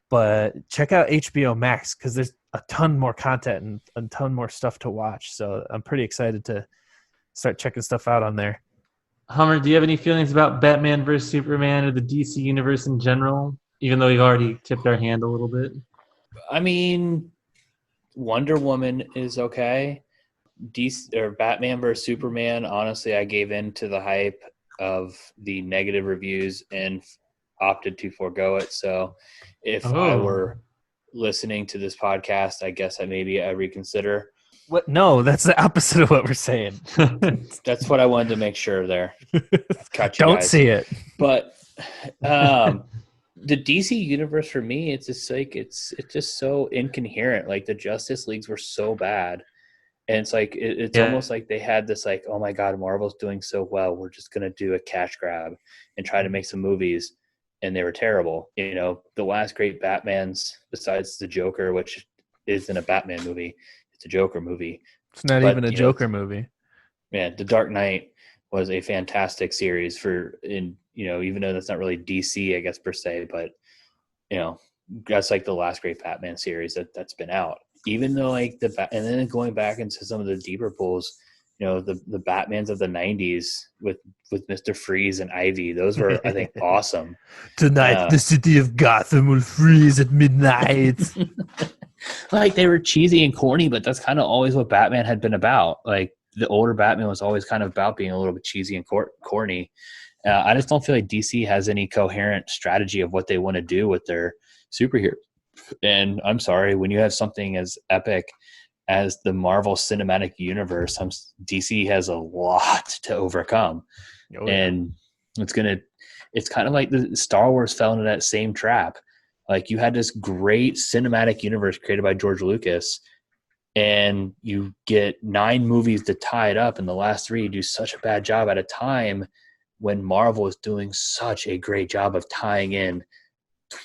But check out HBO Max because there's a ton more content and a ton more stuff to watch. So I'm pretty excited to start checking stuff out on there. Hummer, do you have any feelings about Batman vs Superman or the DC universe in general? Even though we've already tipped our hand a little bit. I mean, Wonder Woman is okay. DC or Batman vs Superman. Honestly, I gave in to the hype of the negative reviews and opted to forego it. So, if I were listening to this podcast, I guess maybe I reconsider. What? No, that's the opposite of what we're saying. That's what I wanted to make sure there. Don't guys. See it. But the DC universe for me, it's just like it's just so incoherent. Like the Justice Leagues were so bad, and it's like it's almost like they had this like, oh my god, Marvel's doing so well, we're just gonna do a cash grab and try to make some movies. and they were terrible. The last great Batmans, besides the Joker, which isn't a Batman movie, it's a Joker movie. It's not even a Joker movie. Man, The Dark Knight was a fantastic series even though that's not really DC, I guess, per se, but that's like the last great Batman series that's been out. Even though and then going back into some of the deeper pulls, the Batmans of the 90s with Mr. Freeze and Ivy, those were, I think, awesome. Tonight, the city of Gotham will freeze at midnight. Like, they were cheesy and corny, but that's kind of always what Batman had been about. Like, the older Batman was always kind of about being a little bit cheesy and corny. I just don't feel like DC has any coherent strategy of what they want to do with their superhero. And I'm sorry, when you have something as epic as the Marvel Cinematic Universe, DC has a lot to overcome. Oh, yeah. And it's kind of like the Star Wars fell into that same trap. Like, you had this great cinematic universe created by George Lucas, and you get 9 movies to tie it up, and the last 3 do such a bad job at a time when Marvel is doing such a great job of tying in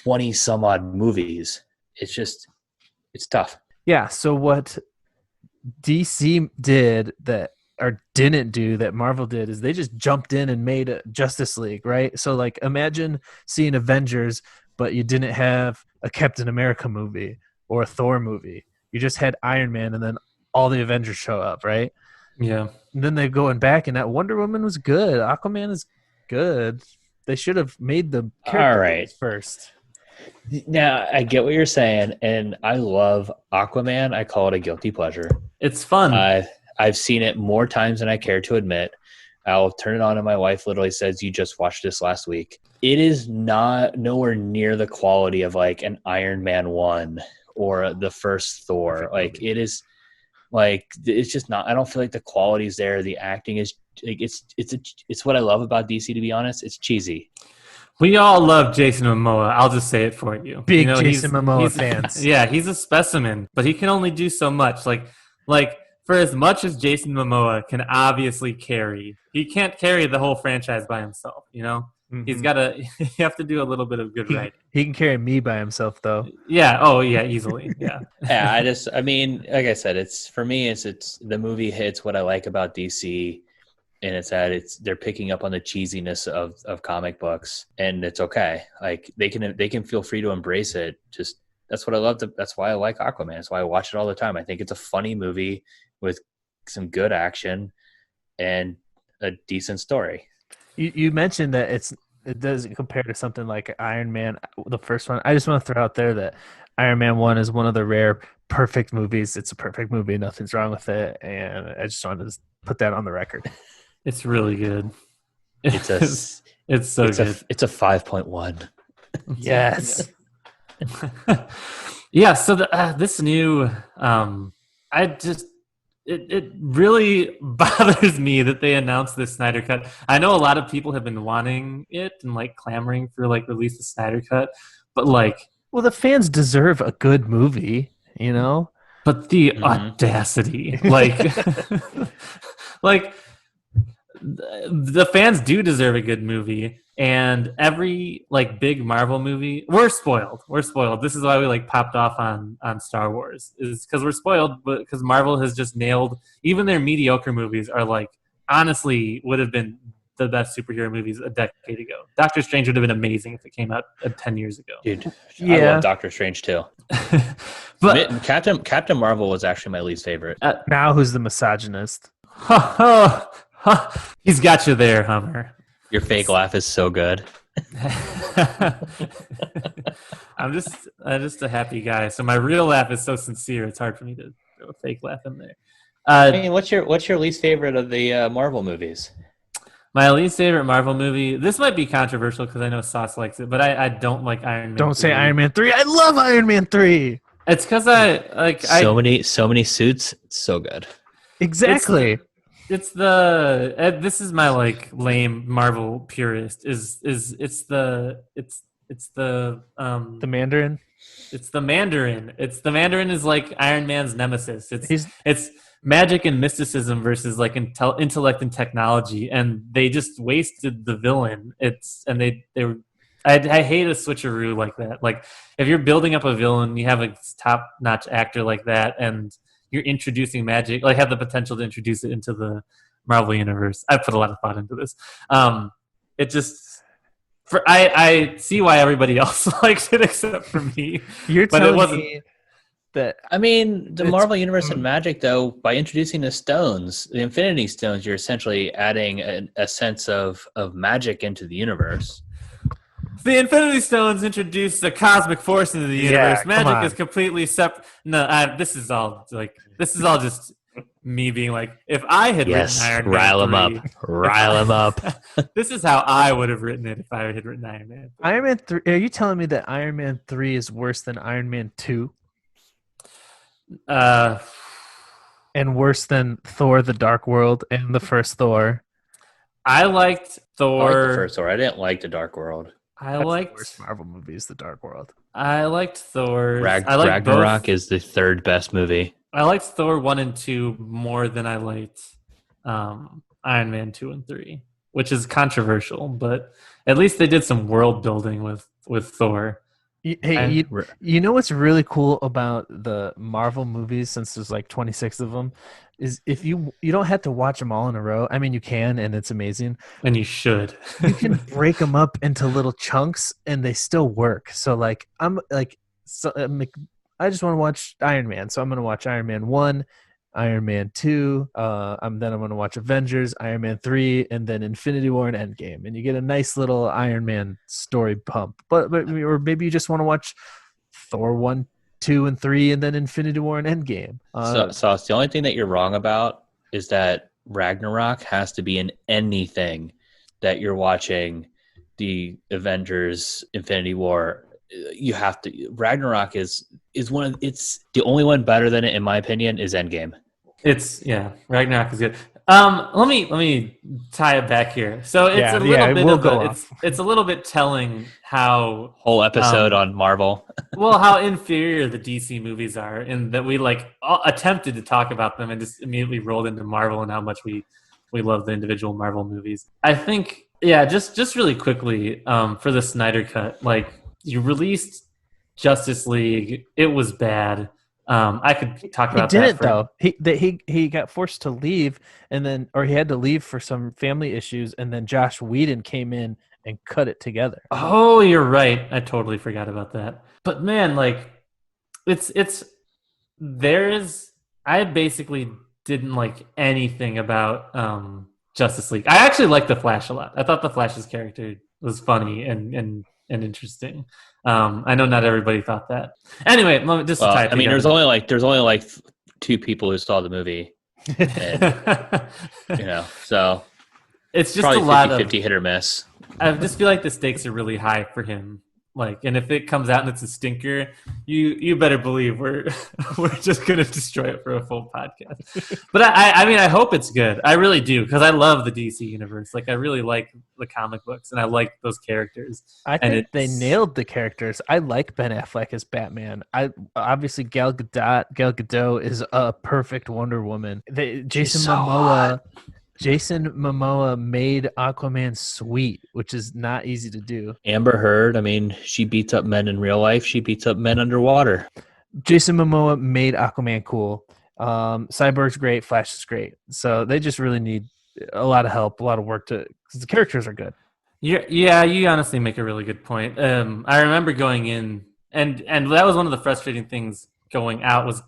20 some odd movies. It's tough. Yeah. So what DC did didn't do that Marvel did is they just jumped in and made a Justice League, right? So like, imagine seeing Avengers, but you didn't have a Captain America movie or a Thor movie. You just had Iron Man, and then all the Avengers show up, right? Yeah. And then they're going back, and that Wonder Woman was good. Aquaman is good. They should have made the characters first. Now, I get what you're saying, and I love Aquaman. I call it a guilty pleasure. It's fun. I've seen it more times than I care to admit. I'll turn it on, and my wife literally says, "You just watched this last week." It is nowhere near the quality of like an Iron Man 1 or the first Thor. Like, it is, like, it's just not. I don't feel like the quality's there. The acting is like, it's what I love about DC, to be honest. It's cheesy. We all love Jason Momoa. I'll just say it for you. Big Jason Momoa fans. Yeah, he's a specimen, but he can only do so much. Like for as much as Jason Momoa can obviously carry, he can't carry the whole franchise by himself. Mm-hmm. He's got to. You have to do a little bit of good writing. He can carry me by himself, though. Yeah. Oh, yeah. Easily. Yeah. Yeah. I mean, like I said, it's for me. It's the movie hits what I like about DC. And it's that they're picking up on the cheesiness of comic books, and it's okay. Like, they can feel free to embrace it. Just, that's what I love. That's why I like Aquaman. That's why I watch it all the time. I think it's a funny movie with some good action and a decent story. You mentioned that it doesn't compare to something like Iron Man, the first one. I just want to throw out there that Iron Man 1 is one of the rare perfect movies. It's a perfect movie. Nothing's wrong with it, and I just wanted to put that on the record. It's really good. It's so good. It's a 5.1. Yes. Yeah. So this new, it really bothers me that they announced this Snyder Cut. I know a lot of people have been wanting it and like clamoring for like release the Snyder Cut, but like, well, the fans deserve a good movie, But the audacity, like. The fans do deserve a good movie, and every like big Marvel movie, we're spoiled. This is why we like popped off on Star Wars, is because we're spoiled, but because Marvel has just nailed, even their mediocre movies are like, honestly, would have been the best superhero movies a decade ago. Doctor Strange would have been amazing if it came out 10 years ago. Dude, yeah. I love Doctor Strange too. But Captain Marvel was actually my least favorite. Now who's the misogynist? He's got you there, Hummer. Your fake laugh is so good. I'm just a happy guy. So my real laugh is so sincere. It's hard for me to throw a fake laugh in there. I mean, what's your least favorite of the Marvel movies? My least favorite Marvel movie. This might be controversial because I know Sauce likes it, but I don't like Iron Man. Don't 3. Say Iron Man 3. I love Iron Man 3. It's because I like so many suits. It's so good. Exactly. It's the this is my like lame Marvel purist it's the Mandarin. It's the Mandarin is like Iron Man's nemesis. It's magic and mysticism versus like intellect and technology, and they just wasted the villain. They were I hate a switcheroo like that. Like if you're building up a villain, you have a top-notch actor like that, and you're introducing magic, like have the potential to introduce it into the Marvel universe. I put a lot of thought into this. It just I see why everybody else likes it except for me. You're but telling it wasn't. me that I mean, the Marvel Universe and magic, though, by introducing the stones, the Infinity Stones, you're essentially adding a sense of magic into the universe. The Infinity Stones introduce the cosmic force into the universe. Yeah, Magic is completely separate. No, this is all just me being like, if I had written Iron Man 3, rile him up. This is how I would have written it if I had written Iron Man 3. Iron Man 3. Are you telling me that Iron Man 3 is worse than Iron Man 2? And worse than Thor: The Dark World and the first Thor? I liked Thor. I liked the first Thor. I didn't like the Dark World. That's the worst Marvel movie is The Dark World. I liked Thor. Ragnarok is the third best movie. I liked Thor 1 and 2 more than I liked Iron Man 2 and 3, which is controversial, but at least they did some world building with Thor. You know what's really cool about the Marvel movies, since there's like 26 of them, is if you don't have to watch them all in a row. I mean, you can, and it's amazing. And you should. You can break them up into little chunks, and they still work. So like I just want to watch Iron Man, so I'm going to watch Iron Man 1, Iron Man 2, I'm going to watch Avengers, Iron Man 3, and then Infinity War and Endgame. And you get a nice little Iron Man story pump. But or maybe you just want to watch Thor 1, 2, and 3, and then Infinity War and Endgame. So the only thing that you're wrong about is that Ragnarok has to be in anything that you're watching the Avengers, Infinity War. You have to. Ragnarok is it's the only one better than it, in my opinion, is Endgame. Ragnarok is good. Let me tie it back here. So it's it's a little bit telling how whole episode on Marvel. Well, how inferior the DC movies are, and that we attempted to talk about them and just immediately rolled into Marvel and how much we love the individual Marvel movies. I think just really quickly for the Snyder Cut, you released Justice League. It was bad. I could talk about that. He didn't, though. He got forced to leave, or he had to leave for some family issues, and then Josh Whedon came in and cut it together. Oh, you're right. I totally forgot about that. But man, I basically didn't like anything about Justice League. I actually liked the Flash a lot. I thought the Flash's character was funny and interesting. I know not everybody thought that. Anyway, just to type. I mean, there's only two people who saw the movie, and, so it's just probably a lot 50 hit or miss. I just feel like the stakes are really high for him. And if it comes out and it's a stinker, you better believe we're just gonna destroy it for a full podcast. But I mean, I hope it's good. I really do, because I love the DC universe. I really like the comic books, and I like those characters. I think they nailed the characters. I like Ben Affleck as Batman. Obviously Gal Gadot is a perfect Wonder Woman. Jason Momoa made Aquaman sweet, which is not easy to do. Amber Heard, I mean, she beats up men in real life. She beats up men underwater. Jason Momoa made Aquaman cool. Cyborg's great. Flash is great. So they just really need a lot of help, a lot of work because the characters are good. Yeah, you honestly make a really good point. I remember going in, and that was one of the frustrating things going out was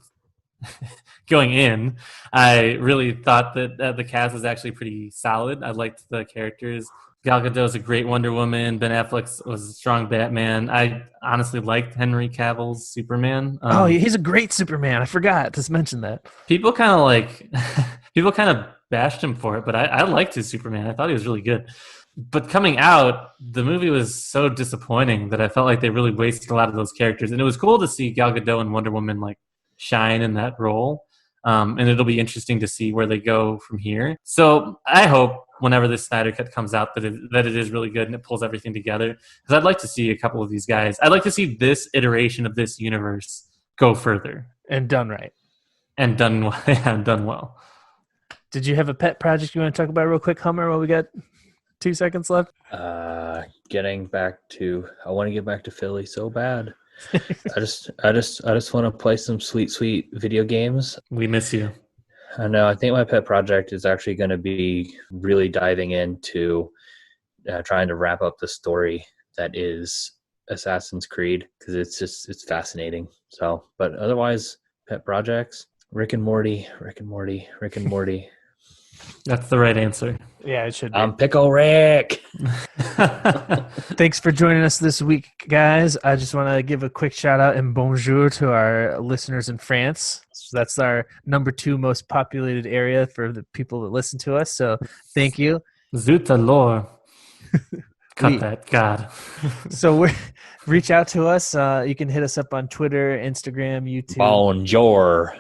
going in. I really thought that the cast was actually pretty solid. I liked the characters. Gal Gadot's a great Wonder Woman. Ben Affleck was a strong Batman. I honestly liked Henry Cavill's Superman. He's a great Superman. I forgot to mention that. People kind of bashed him for it, but I liked his Superman. I thought he was really good. But coming out, the movie was so disappointing that I felt like they really wasted a lot of those characters. And it was cool to see Gal Gadot and Wonder Woman shine in that role. And it'll be interesting to see where they go from here. So I hope whenever this Snyder Cut comes out that it is really good and it pulls everything together. Because I'd like to see a couple of these guys. I'd like to see this iteration of this universe go further. And done right. And done well. Did you have a pet project you want to talk about real quick, Hummer, what we got? 2 seconds left. I want to get back to Philly so bad. I just want to play some sweet video games. We miss you. I know. I think my pet project is actually going to be really diving into trying to wrap up the story that is Assassin's Creed, because it's fascinating. So, but otherwise, pet projects: Rick and Morty. That's the right answer. Yeah, it should be. I'm Pickle Rick. Thanks for joining us this week, guys. I just want to give a quick shout out and bonjour to our listeners in France. So that's our number 2 most populated area for the people that listen to us. So thank you. Zut alors. Cut that, God. So reach out to us. You can hit us up on Twitter, Instagram, YouTube. Bonjour.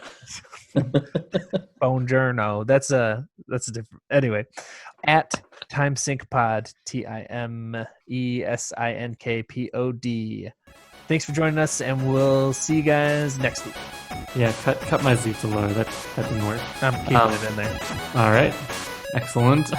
Bonjourno. That's a different. Anyway, at Timesink Pod, TIMESINKPOD. Thanks for joining us, and we'll see you guys next week. Yeah, cut my Z to low. That didn't work. I'm keeping it in there. All right. Excellent.